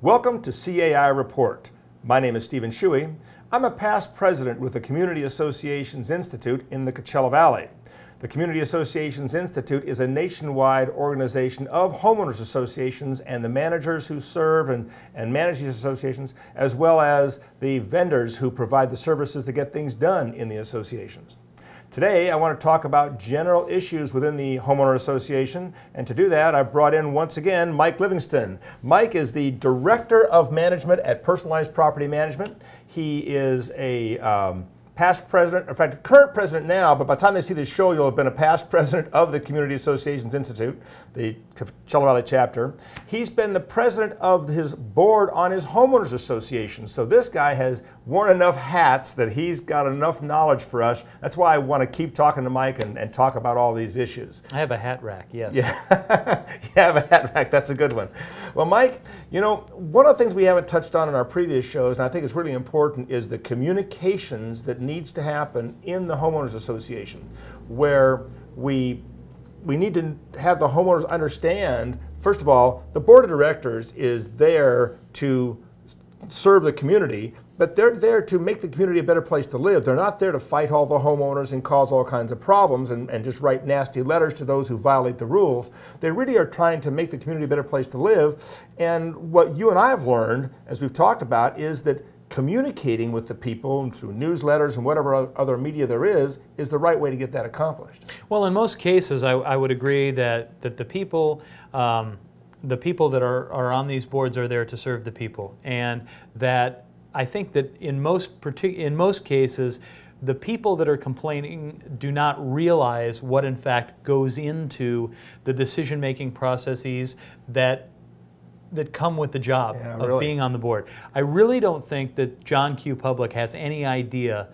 Welcome to CAI Report. My name is Stephen Shuey. I'm a past president with the Community Associations Institute in the Coachella Valley. The Community Associations Institute is a nationwide organization of homeowners associations and the managers who serve and manage these associations, as well as the vendors who provide the services to get things done in the associations. Today, I want to talk about general issues within the homeowner association, and to do that, I've brought in once again Mike Livingston. Mike is the Director of Management at Personalized Property Management. He is a past president, in fact, current president now, but by the time they see this show, you'll have been a past president of the Community Associations Institute, the Coachella Valley chapter. He's been the president of his board on his homeowners association. So this guy has worn enough hats that he's got enough knowledge for us. That's why I want to keep talking to Mike and talk about all these issues. I have a hat rack, yes. Yeah, you have a hat rack. That's a good one. Well, Mike, you know, one of the things we haven't touched on in our previous shows, and I think it's really important, is the communications that needs to happen in the homeowners association, where we need to have the homeowners understand, first of all, the board of directors is there to serve the community, but they're there to make the community a better place to live. They're not there to fight all the homeowners and cause all kinds of problems and just write nasty letters to those who violate the rules. They really are trying to make the community a better place to live. And what you and I have learned, as we've talked about, is that communicating with the people through newsletters and whatever other media there is the right way to get that accomplished. Well, in most cases, I would agree that the people that are on these boards are there to serve the people, and that I think that in most cases, the people that are complaining do not realize what in fact goes into the decision-making processes that come with the job of being on the board. I really don't think that John Q. Public has any idea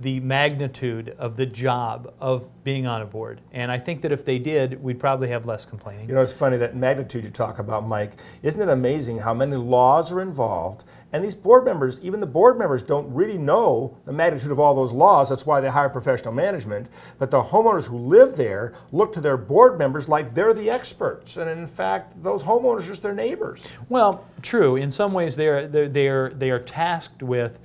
the magnitude of the job of being on a board. And I think that if they did, we'd probably have less complaining. You know, it's funny, that magnitude you talk about, Mike. Isn't it amazing how many laws are involved? And these board members, even the board members, don't really know the magnitude of all those laws. That's why they hire professional management. But the homeowners who live there look to their board members like they're the experts. And in fact, those homeowners are just their neighbors. Well, true. In some ways, they are tasked with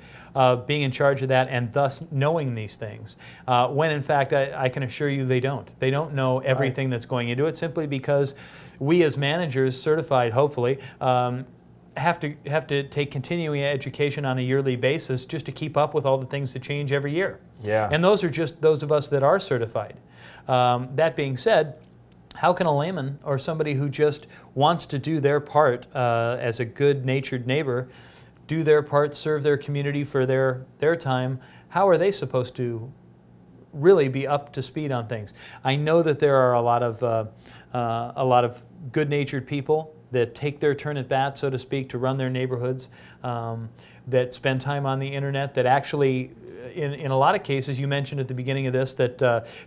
being in charge of that and thus knowing these things. When in fact, I can assure you they don't. They don't know everything that's going into it, simply because we as managers, certified hopefully, have to take continuing education on a yearly basis just to keep up with all the things that change every year. Yeah. And those are just those of us that are certified. That being said, how can a layman or somebody who just wants to do their part as a good-natured neighbor do their part, serve their community for their time, how are they supposed to really be up to speed on things? I know that there are a lot of good-natured people that take their turn at bat, so to speak, to run their neighborhoods, that spend time on the internet, that actually, in a lot of cases, you mentioned at the beginning of this that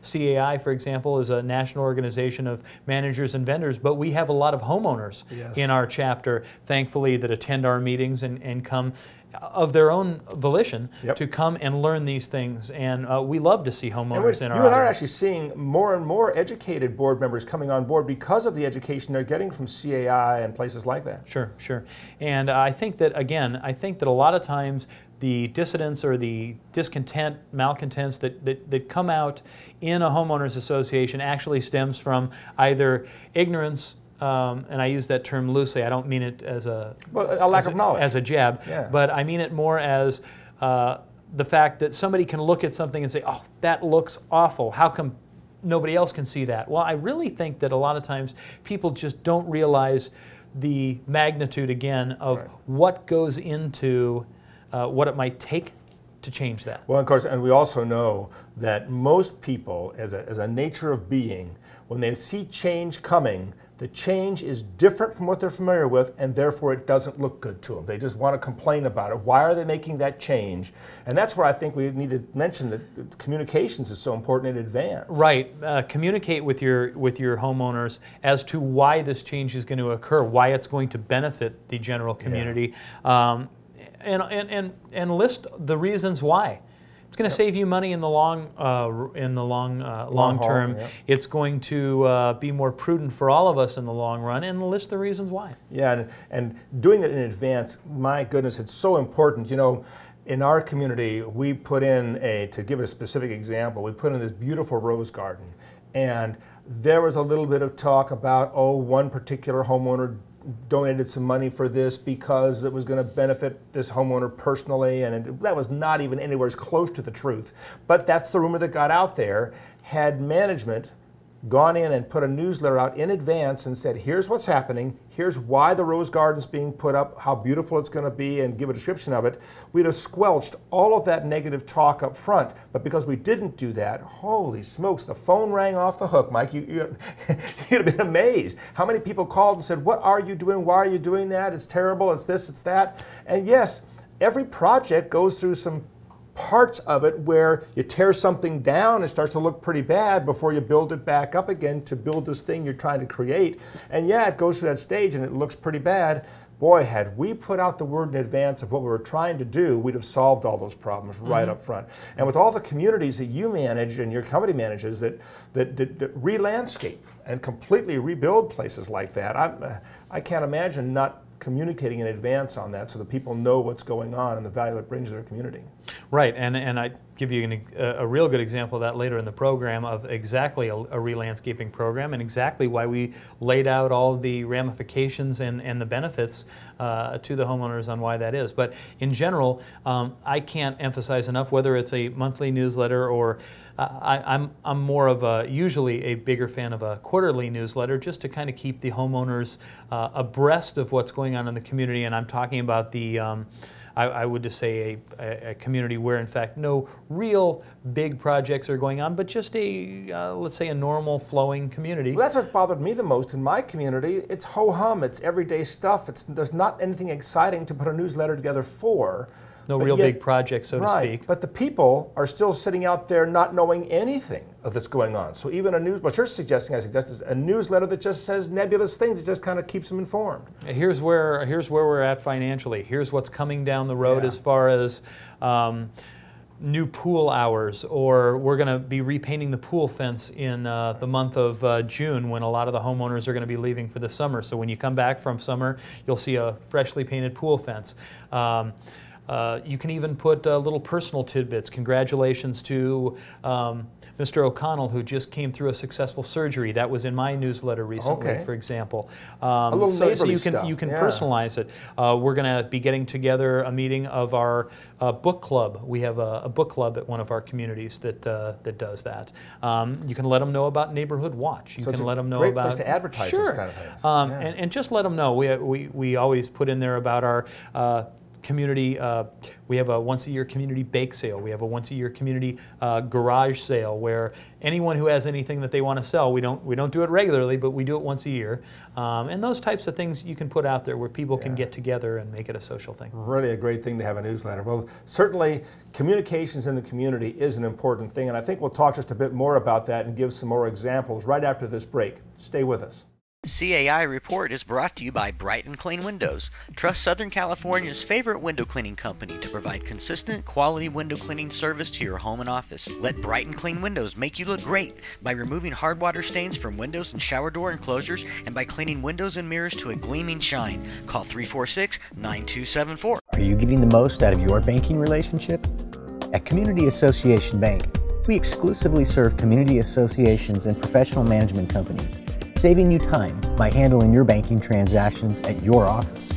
CAI, for example, is a national organization of managers and vendors, but we have a lot of homeowners in our chapter, thankfully, that attend our meetings and come of their own volition to come and learn these things. And we love to see homeowners in our You and I are actually seeing more and more educated board members coming on board because of the education they're getting from CAI and places like that. Sure, sure. And I think that, again, a lot of times the dissidents or the discontent, malcontents that come out in a homeowners association actually stems from either ignorance, and I use that term loosely. I don't mean it as a lack of knowledge, as a jab, but I mean it more as the fact that somebody can look at something and say, "Oh, that looks awful. How come nobody else can see that?" Well, I really think that a lot of times people just don't realize the magnitude, again, of what goes into what it might take to change that. Well, of course, and we also know that most people, as a nature of being, when they see change coming, the change is different from what they're familiar with, and therefore it doesn't look good to them. They just want to complain about it. Why are they making that change? And that's where I think we need to mention that communications is so important in advance. Right. Communicate with your homeowners as to why this change is going to occur, why it's going to benefit the general community, and list the reasons why. It's going to save you money in the long term. Yeah. It's going to be more prudent for all of us in the long run, and list the reasons why. Yeah, and doing it in advance, my goodness, it's so important. You know, in our community, we put in to give a specific example, we put in this beautiful rose garden, and there was a little bit of talk about, oh, one particular homeowner donated some money for this because it was going to benefit this homeowner personally, and that was not even anywhere close to the truth. But that's the rumor that got out there. Had management gone in and put a newsletter out in advance and said, here's what's happening, here's why the rose garden's being put up, how beautiful it's going to be, and give a description of it, we'd have squelched all of that negative talk up front. But because we didn't do that, holy smokes, the phone rang off the hook, Mike. You'd have been amazed how many people called and said, what are you doing? Why are you doing that? It's terrible, it's this, it's that. And yes, every project goes through some parts of it where you tear something down, it starts to look pretty bad before you build it back up again to build this thing you're trying to create. And yeah, it goes through that stage and it looks pretty bad. Boy, had we put out the word in advance of what we were trying to do, we'd have solved all those problems right up front. And with all the communities that you manage and your company manages that re-landscape and completely rebuild places like that, I can't imagine not communicating in advance on that so that people know what's going on and the value it brings to their community. Right, and I give you a real good example of that later in the program, of exactly a re-landscaping program and exactly why we laid out all of the ramifications and the benefits to the homeowners on why that is. But in general, I can't emphasize enough, whether it's a monthly newsletter or I'm more of usually a bigger fan of a quarterly newsletter, just to kind of keep the homeowners abreast of what's going on in the community. And I'm talking about the I would just say a community where, in fact, no real big projects are going on, but just let's say a normal flowing community. Well, that's what bothered me the most in my community. It's ho-hum, it's everyday stuff. There's not anything exciting to put a newsletter together for. No real big projects, so to speak. But the people are still sitting out there not knowing anything that's going on. So even what you're suggesting, I suggest, is a newsletter that just says nebulous things. It just kind of keeps them informed. Here's where we're at financially. Here's what's coming down the road as far as new pool hours, or we're going to be repainting the pool fence in the month of June, when a lot of the homeowners are going to be leaving for the summer. So when you come back from summer, you'll see a freshly painted pool fence. You can even put little personal tidbits. Congratulations to Mr. O'Connell, who just came through a successful surgery. That was in my newsletter recently, for example. A little neighborly so you can personalize it. We're going to be getting together a meeting of our book club. We have a book club at one of our communities that does that. You can let them know about Neighborhood Watch. You can let them know about. Great place to advertise those kind of things. And just let them know. We always put in there about our community. We have a once-a-year community bake sale. We have a once-a-year community garage sale, where anyone who has anything that they want to sell, we don't do it regularly, but we do it once a year. And those types of things you can put out there where people can get together and make it a social thing. Really a great thing to have a newsletter. Well, certainly communications in the community is an important thing, and I think we'll talk just a bit more about that and give some more examples right after this break. Stay with us. CAI Report is brought to you by Bright & Clean Windows. Trust Southern California's favorite window cleaning company to provide consistent, quality window cleaning service to your home and office. Let Bright & Clean Windows make you look great by removing hard water stains from windows and shower door enclosures, and by cleaning windows and mirrors to a gleaming shine. Call 346-9274. Are you getting the most out of your banking relationship? At Community Association Bank, we exclusively serve community associations and professional management companies, saving you time by handling your banking transactions at your office.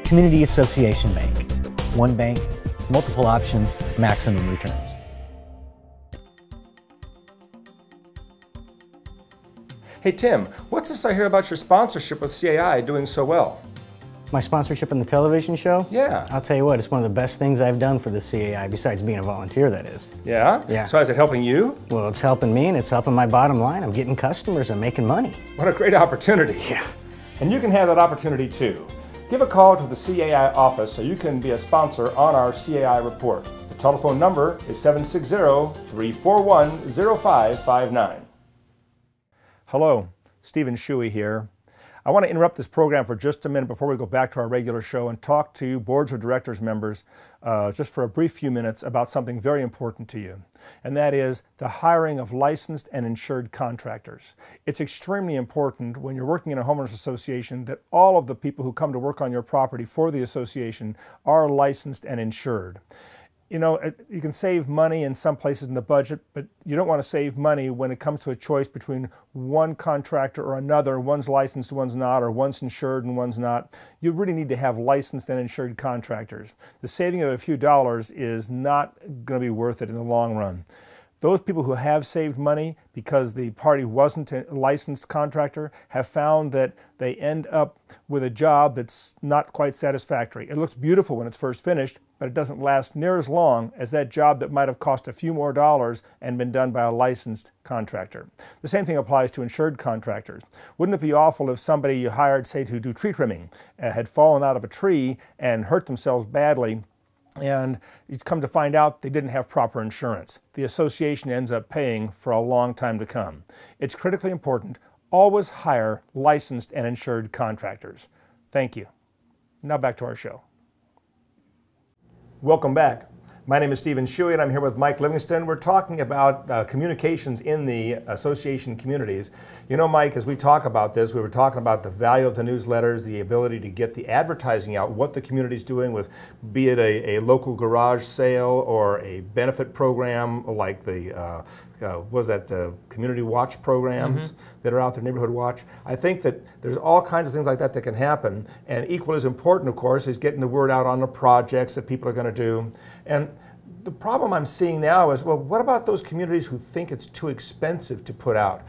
Community Association Bank. One bank, multiple options, maximum returns. Hey Tim, what's this I hear about your sponsorship with CAI doing so well? My sponsorship in the television show? Yeah. I'll tell you what, it's one of the best things I've done for the CAI, besides being a volunteer, that is. Yeah? Yeah. So is it helping you? Well, it's helping me, and it's helping my bottom line. I'm getting customers, I'm making money. What a great opportunity. Yeah. And you can have that opportunity too. Give a call to the CAI office so you can be a sponsor on our CAI report. The telephone number is 760-341-0559. Hello, Stephen Shuey here. I want to interrupt this program for just a minute before we go back to our regular show and talk to you, boards of directors members, just for a brief few minutes about something very important to you, and that is the hiring of licensed and insured contractors. It's extremely important when you're working in a homeowners association that all of the people who come to work on your property for the association are licensed and insured. You know, you can save money in some places in the budget, but you don't want to save money when it comes to a choice between one contractor or another. One's licensed, one's not, or one's insured and one's not. You really need to have licensed and insured contractors. The saving of a few dollars is not going to be worth it in the long run. Those people who have saved money because the party wasn't a licensed contractor have found that they end up with a job that's not quite satisfactory. It looks beautiful when it's first finished, but it doesn't last near as long as that job that might have cost a few more dollars and been done by a licensed contractor. The same thing applies to insured contractors. Wouldn't it be awful if somebody you hired, say, to do tree trimming had fallen out of a tree and hurt themselves badly, and you come to find out they didn't have proper insurance? The association ends up paying for a long time to come. It's critically important. Always hire licensed and insured contractors. Thank you. Now back to our show. Welcome back. My name is Stephen Shuey, and I'm here with Mike Livingston. We're talking about communications in the association communities. You know, Mike, as we talk about this, we were talking about the value of the newsletters, the ability to get the advertising out, what the community's doing with, be it a local garage sale or a benefit program like the, the Community Watch programs that are out there, Neighborhood Watch. I think that there's all kinds of things like that that can happen, and equally as important, of course, is getting the word out on the projects that people are going to do. And the problem I'm seeing now is, well, what about those communities who think it's too expensive to put out?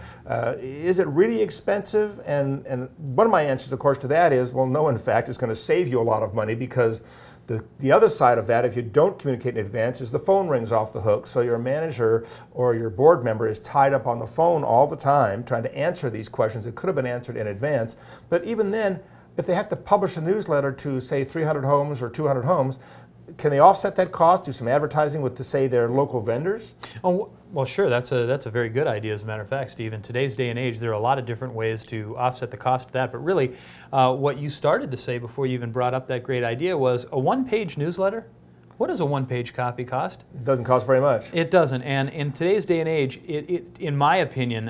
Is it really expensive? And one of my answers, of course, to that is, well, no, in fact, it's going to save you a lot of money, because the other side of that, if you don't communicate in advance, is the phone rings off the hook. So your manager or your board member is tied up on the phone all the time trying to answer these questions that could have been answered in advance. But even then, if they have to publish a newsletter to, say, 300 homes or 200 homes, can they offset that cost, do some advertising with, to say, their local vendors? Oh, well, sure. That's a very good idea, as a matter of fact, Steve. In today's day and age, there are a lot of different ways to offset the cost of that. But really, what you started to say before you even brought up that great idea was a one-page newsletter. What does a one-page copy cost? It doesn't cost very much. It doesn't. And in today's day and age, in my opinion,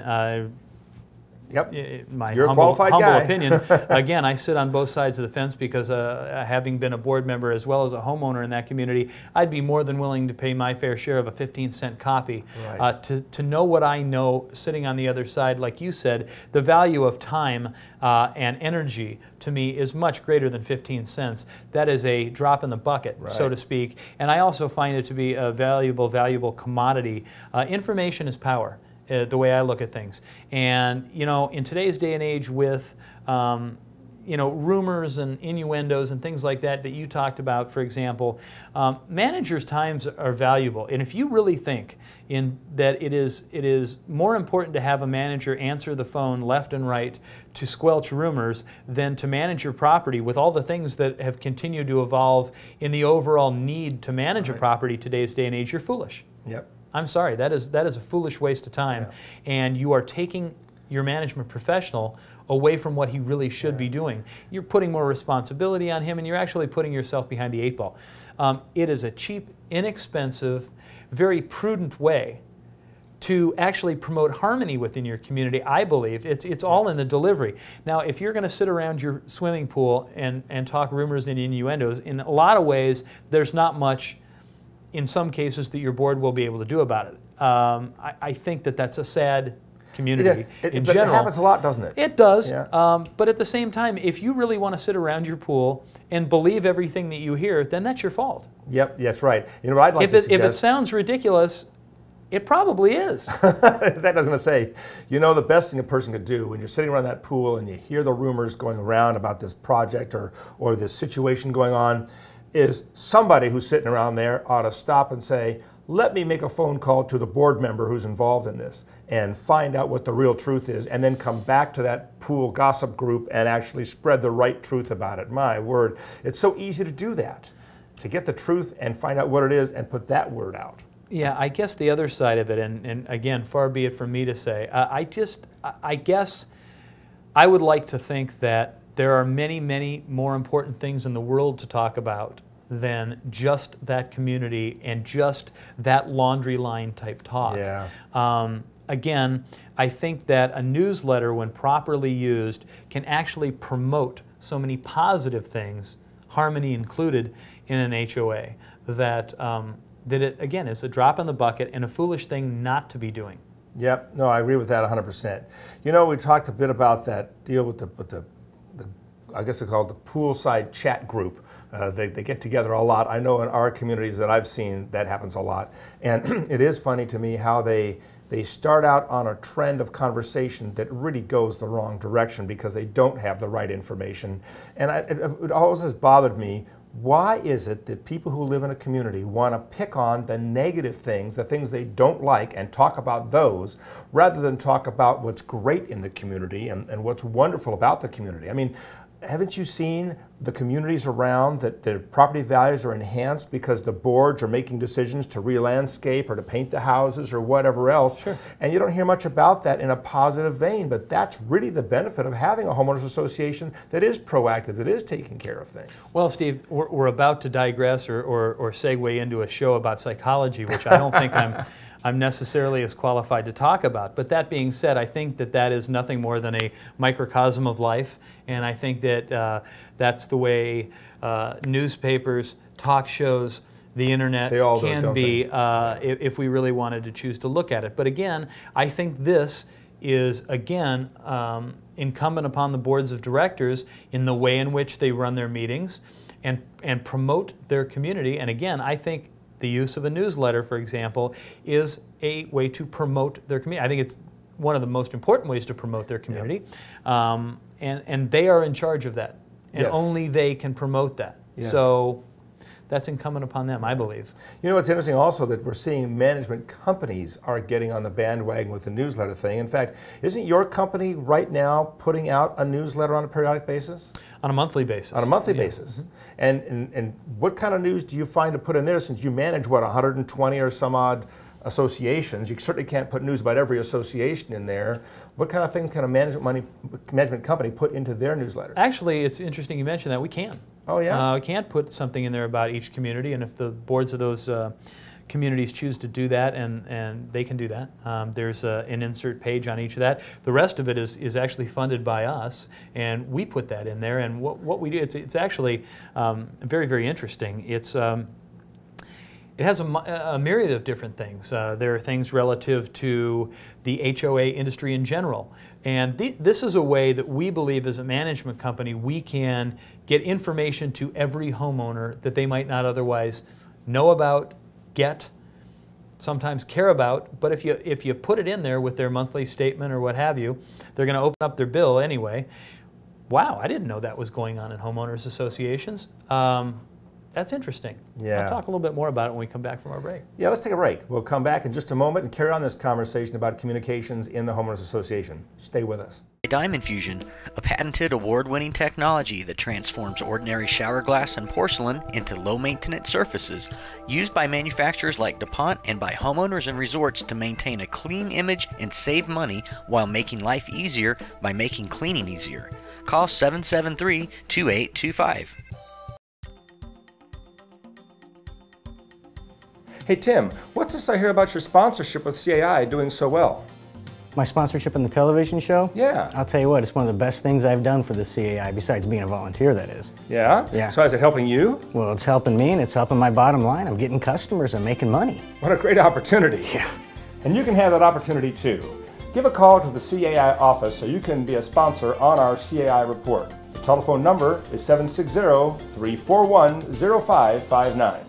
my You're humble a qualified guy. opinion. Again, I sit on both sides of the fence because having been a board member as well as a homeowner in that community, I'd be more than willing to pay my fair share of a 15-cent copy. Right. To know what I know sitting on the other side, like you said, the value of time and energy to me is much greater than 15 cents. That is a drop in the bucket, right, so to speak. And I also find it to be a valuable commodity. Information is power. The way I look at things. And, you know, in today's day and age with, you know, rumors and innuendos and things like that you talked about, for example, managers' times are valuable. And if you really think that it is more important to have a manager answer the phone left and right to squelch rumors than to manage your property with all the things that have continued to evolve in the overall need to manage a property today's day and age, you're foolish. Yep. I'm sorry, that is a foolish waste of time, and you are taking your management professional away from what he really should be doing. You're putting more responsibility on him, and you're actually putting yourself behind the 8 ball. It is a cheap, inexpensive, very prudent way to actually promote harmony within your community, I believe. It's all in the delivery. Now, if you're going to sit around your swimming pool and talk rumors and innuendos, in a lot of ways, there's not much in some cases that your board will be able to do about it. I think that that's a sad community in general. But it happens a lot, doesn't it? It does, yeah. But at the same time, if you really want to sit around your pool and believe everything that you hear, then that's your fault. Yep, that's right. You know what I'd like to suggest? If it sounds ridiculous, it probably is. That I was going to say, you know, the best thing a person could do when you're sitting around that pool and you hear the rumors going around about this project or this situation going on, is somebody who's sitting around there ought to stop and say, let me make a phone call to the board member who's involved in this and find out what the real truth is, and then come back to that pool gossip group and actually spread the right truth about it. My word, it's so easy to do that, to get the truth and find out what it is and put that word out. Yeah, I guess the other side of it, and again, far be it from me to say, I guess I would like to think that there are many, many more important things in the world to talk about than just that community and just that laundry line type talk. Yeah. Again, I think that a newsletter, when properly used, can actually promote so many positive things, harmony included, in an HOA, that it, again, is a drop in the bucket and a foolish thing not to be doing. Yep, no, I agree with that 100%. You know, we talked a bit about that deal with the I guess it's called the poolside chat group. They get together a lot. I know in our communities that I've seen that happens a lot. And it is funny to me how they start out on a trend of conversation that really goes the wrong direction because they don't have the right information. And it always has bothered me. Why is it that people who live in a community want to pick on the negative things, the things they don't like, and talk about those, rather than talk about what's great in the community and what's wonderful about the community? I mean, haven't you seen the communities around that their property values are enhanced because the boards are making decisions to re-landscape or to paint the houses or whatever else? Sure. And you don't hear much about that in a positive vein, but that's really the benefit of having a homeowners association that is proactive, that is taking care of things. Well, Steve, we're about to digress or segue into a show about psychology, which I don't think I'm necessarily as qualified to talk about. But that being said, I think that is nothing more than a microcosm of life, and I think that that's the way newspapers, talk shows, the internet can be if we really wanted to choose to look at it. But again, I think this is, again, incumbent upon the boards of directors in the way in which they run their meetings and promote their community. And again, I think the use of a newsletter, for example, is a way to promote their community. I think it's one of the most important ways to promote their community. Yep. And they are in charge of that. And yes. Only they can promote that. Yes. So that's incumbent upon them, I believe. You know, it's interesting also that we're seeing management companies are getting on the bandwagon with the newsletter thing. In fact, isn't your company right now putting out a newsletter on a periodic basis? On a monthly basis. On a monthly basis. Mm-hmm. And what kind of news do you find to put in there, since you manage, what, 120 or some odd associations? You certainly can't put news about every association in there. What kind of things can a management company put into their newsletter? Actually, it's interesting you mentioned that. We can. Oh, yeah? We can put something in there about each community, and if the boards of those communities choose to do that, and they can do that. There's an insert page on each of that. The rest of it is actually funded by us, and we put that in there. And what we do, it's actually very, very interesting. It has a myriad of different things. There are things relative to the HOA industry in general. And this is a way that we believe as a management company we can get information to every homeowner that they might not otherwise know about, get, sometimes care about. But if you put it in there with their monthly statement or what have you, they're going to open up their bill anyway. Wow, I didn't know that was going on in homeowners associations. That's interesting. Yeah. I'll talk a little bit more about it when we come back from our break. Yeah, let's take a break. We'll come back in just a moment and carry on this conversation about communications in the Homeowners Association. Stay with us. Diamond Fusion, a patented award-winning technology that transforms ordinary shower glass and porcelain into low-maintenance surfaces, used by manufacturers like DuPont and by homeowners and resorts to maintain a clean image and save money while making life easier by making cleaning easier. Call 773-2825. Hey Tim, what's this I hear about your sponsorship with CAI doing so well? My sponsorship in the television show? Yeah. I'll tell you what, it's one of the best things I've done for the CAI, besides being a volunteer, that is. Yeah? Yeah. So is it helping you? Well, it's helping me and it's helping my bottom line. I'm getting customers, I'm making money. What a great opportunity. Yeah. And you can have that opportunity too. Give a call to the CAI office so you can be a sponsor on our CAI report. The telephone number is 760-341-0559.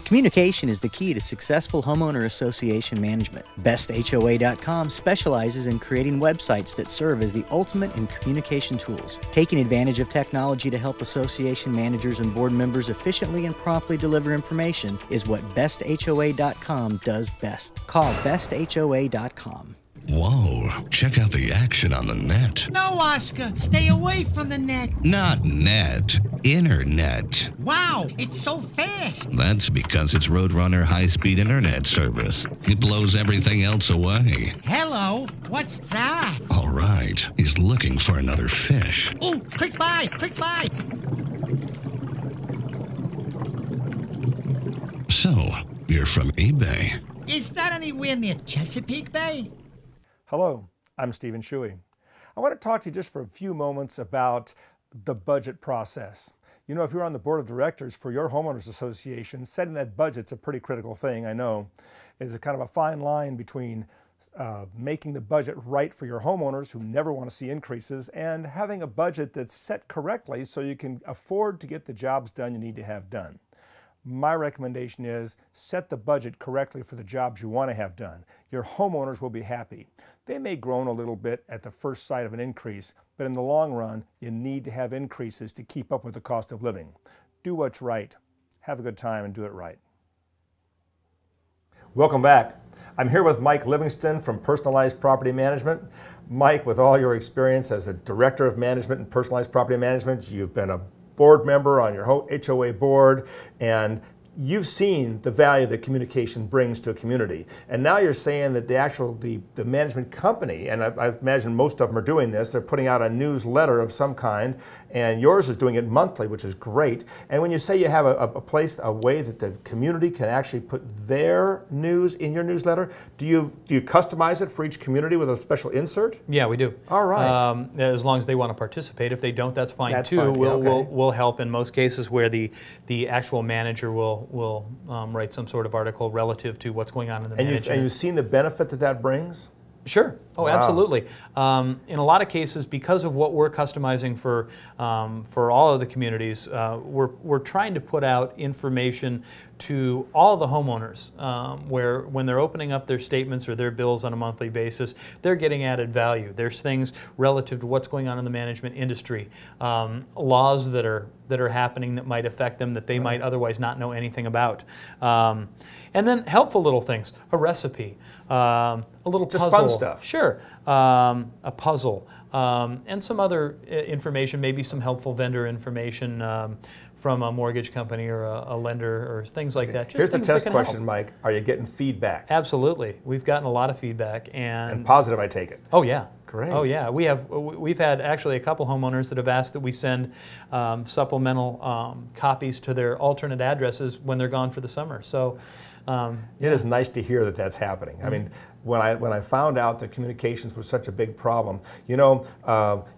Communication is the key to successful homeowner association management. BestHOA.com specializes in creating websites that serve as the ultimate in communication tools. Taking advantage of technology to help association managers and board members efficiently and promptly deliver information is what BestHOA.com does best. Call BestHOA.com. Whoa, check out the action on the net. No, Oscar, stay away from the net. Not net, internet. Wow, it's so fast. That's because it's Roadrunner high-speed internet service. It blows everything else away. Hello, what's that? All right, he's looking for another fish. Ooh, quick buy, quick buy. So, you're from eBay. Is that anywhere near Chesapeake Bay? Hello, I'm Stephen Shuey. I want to talk to you just for a few moments about the budget process. You know, if you're on the board of directors for your homeowners association, setting that budget's a pretty critical thing, I know. It's a kind of a fine line between making the budget right for your homeowners who never want to see increases and having a budget that's set correctly so you can afford to get the jobs done you need to have done. My recommendation is set the budget correctly for the jobs you want to have done. Your homeowners will be happy. They may groan a little bit at the first sight of an increase, but in the long run, you need to have increases to keep up with the cost of living. Do what's right. Have a good time and do it right. Welcome back. I'm here with Mike Livingston from Personalized Property Management. Mike, with all your experience as a Director of Management and Personalized Property Management, you've been a board member on your HOA board, and you've seen the value that communication brings to a community. And now you're saying that the management company, and I imagine most of them are doing this, they're putting out a newsletter of some kind, and yours is doing it monthly, which is great. And when you say you have a way that the community can actually put their news in your newsletter, do you customize it for each community with a special insert? Yeah, we do. All right. As long as they want to participate. If they don't, that's fine too. Fine. We'll help in most cases where the actual manager will write some sort of article relative to what's going on in the management. And you've seen the benefit that brings? Sure. Oh, wow. Absolutely. In a lot of cases, because of what we're customizing for all of the communities, we're trying to put out information to all the homeowners where when they're opening up their statements or their bills on a monthly basis, they're getting added value. There's things relative to what's going on in the management industry, laws that are happening that might affect them that they might otherwise not know anything about. And then helpful little things, a recipe, a little puzzle. Just fun stuff. Sure, a puzzle, and some other information, maybe some helpful vendor information from a mortgage company or a lender or things like that. Just Here's the test question, help. Mike. Are you getting feedback? Absolutely. We've gotten a lot of feedback. And positive, I take it. Oh, yeah. Great. Oh, yeah. We've had actually a couple homeowners that have asked that we send supplemental copies to their alternate addresses when they're gone for the summer. So it is nice to hear that that's happening. I mean, when I found out that communications was such a big problem, you know,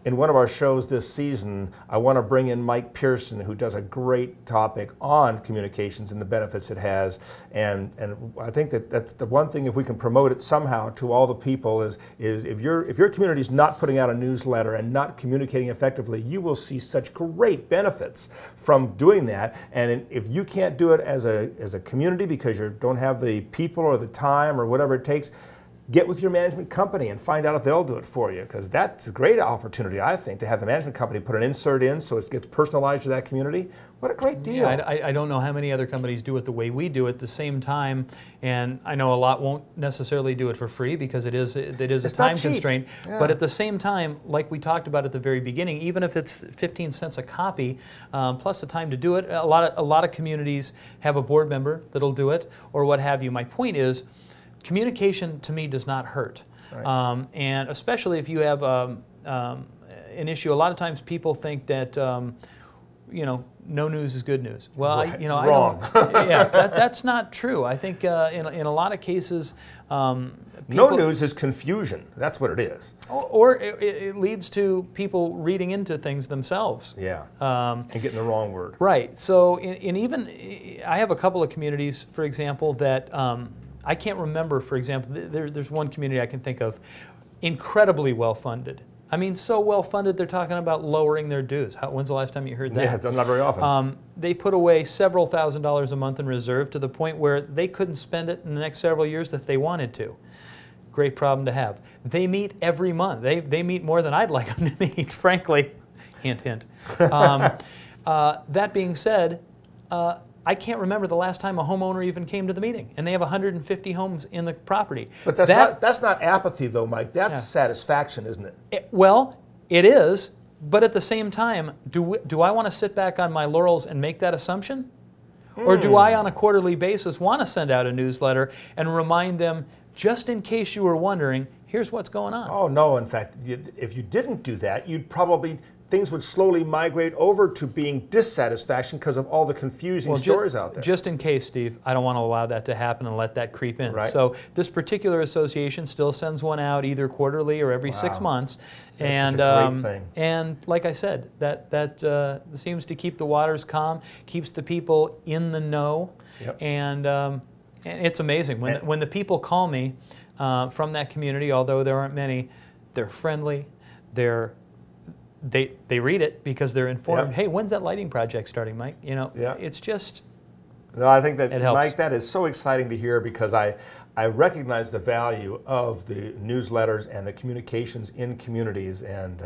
in one of our shows this season, I want to bring in Mike Pearson, who does a great topic on communications and the benefits it has. And I think that's the one thing, if we can promote it somehow to all the people, is if your community is not putting out a newsletter and not communicating effectively, you will see such great benefits from doing that. And if you can't do it as a community because you don't have the people or the time or whatever it takes, get with your management company and find out if they'll do it for you, because that's a great opportunity, I think, to have the management company put an insert in so it gets personalized to that community. What a great deal. Yeah, I don't know how many other companies do it the way we do it at the same time, and I know a lot won't necessarily do it for free because it is a time constraint. Yeah. But at the same time, like we talked about at the very beginning, even if it's 15 cents a copy, plus the time to do it, a lot of communities have a board member that'll do it or what have you. My point is, communication to me does not hurt, right. And especially if you have an issue. A lot of times people think that you know, no news is good news. Well, right. Wrong. That's not true. I think in a lot of cases, no news is confusion. That's what it is. Or it leads to people reading into things themselves. Yeah. And getting the wrong word. Right. So I have a couple of communities, for example, that. I can't remember, for example, there's one community I can think of, incredibly well-funded. I mean, so well-funded, they're talking about lowering their dues. When's the last time you heard that? Yeah, it's not very often. They put away several $1,000s a month in reserve to the point where they couldn't spend it in the next several years if they wanted to. Great problem to have. They meet every month. They meet more than I'd like them to meet, frankly. Hint, hint. That being said, I can't remember the last time a homeowner even came to the meeting, and they have 150 homes in the property. But that's not apathy, though, Mike. That's satisfaction, isn't it? Well, it is, but at the same time, do I want to sit back on my laurels and make that assumption? Or do I, on a quarterly basis, want to send out a newsletter and remind them, just in case you were wondering, here's what's going on? Oh, no. In fact, if you didn't do that, things would slowly migrate over to being dissatisfaction because of all the confusing stories out there. Just in case, Steve, I don't want to allow that to happen and let that creep in. Right. So this particular association still sends one out either quarterly or every 6 months. That's a great thing. And like I said, that seems to keep the waters calm, keeps the people in the know. Yep. And it's amazing. When the people call me from that community, although there aren't many, they're friendly, they read it because they're informed. Yep. Hey, when's that lighting project starting, Mike? You know, Yep. it's just. No, I think that, it helps. Mike, that is so exciting to hear because I recognize the value of the newsletters and the communications in communities, and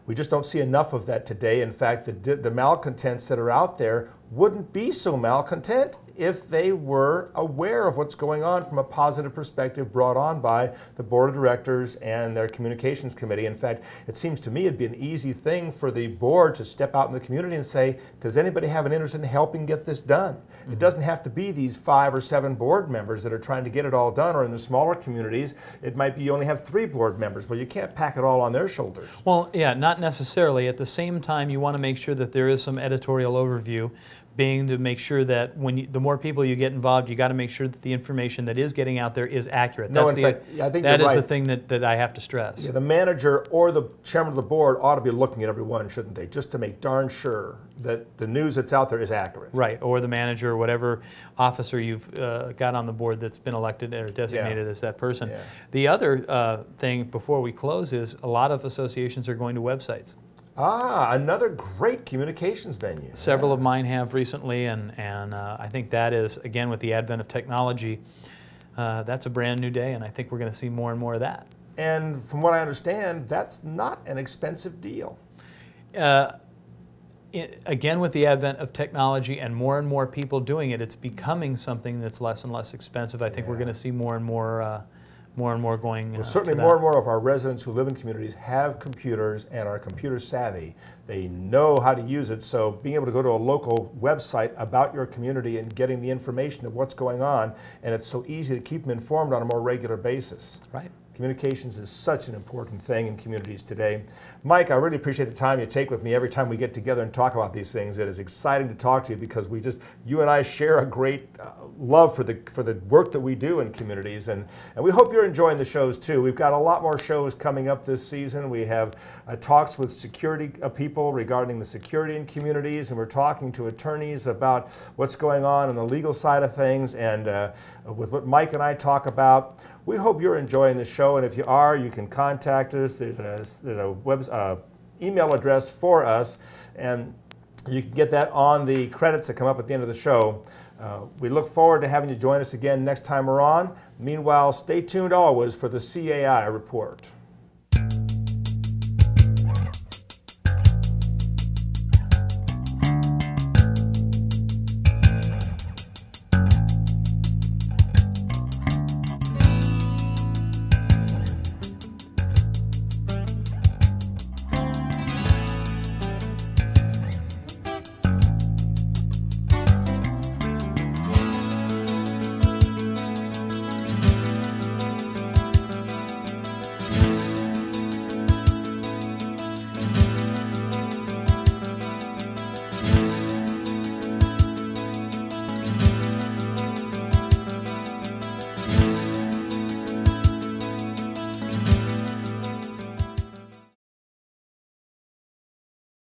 we just don't see enough of that today. In fact, the malcontents that are out there wouldn't be so malcontent if they were aware of what's going on from a positive perspective brought on by the board of directors and their communications committee. In fact, it seems to me it'd be an easy thing for the board to step out in the community and say, does anybody have an interest in helping get this done? It doesn't have to be these 5 or 7 board members that are trying to get it all done, or in the smaller communities, it might be you only have 3 board members. Well, you can't pack it all on their shoulders. Well, yeah, not necessarily. At the same time, you want to make sure that there is some editorial overview, being to make sure that the more people you get involved, you got to make sure that the information that is getting out there is accurate. No, That's in fact, I think that you're is right. the thing that I have to stress. Yeah, the manager or the chairman of the board ought to be looking at every one, shouldn't they? Just to make darn sure that the news that's out there is accurate. Right, or the manager, or whatever officer you've got on the board that's been elected or designated as that person. Yeah. The other thing before we close is a lot of associations are going to websites. Ah, another great communications venue. Several of mine have recently, and I think that is, again, with the advent of technology, that's a brand new day, and I think we're going to see more and more of that. And from what I understand, that's not an expensive deal. Again, with the advent of technology and more people doing it, it's becoming something that's less and less expensive. I think we're going to see more and more going. Well, certainly more and more of our residents who live in communities have computers and are computer savvy. They know how to use it, so being able to go to a local website about your community and getting the information of what's going on, and it's so easy to keep them informed on a more regular basis. Right. Communications is such an important thing in communities today. Mike, I really appreciate the time you take with me every time we get together and talk about these things. It is exciting to talk to you because you and I share a great love for the work that we do in communities, and we hope you're enjoying the shows too. We've got a lot more shows coming up this season. We have talks with security people regarding the security in communities, and we're talking to attorneys about what's going on the legal side of things, and with what Mike and I talk about. We hope you're enjoying the show, and if you are, you can contact us. There's a email address for us, and you can get that on the credits that come up at the end of the show. We look forward to having you join us again next time we're on. Meanwhile, stay tuned always for the CAI Report.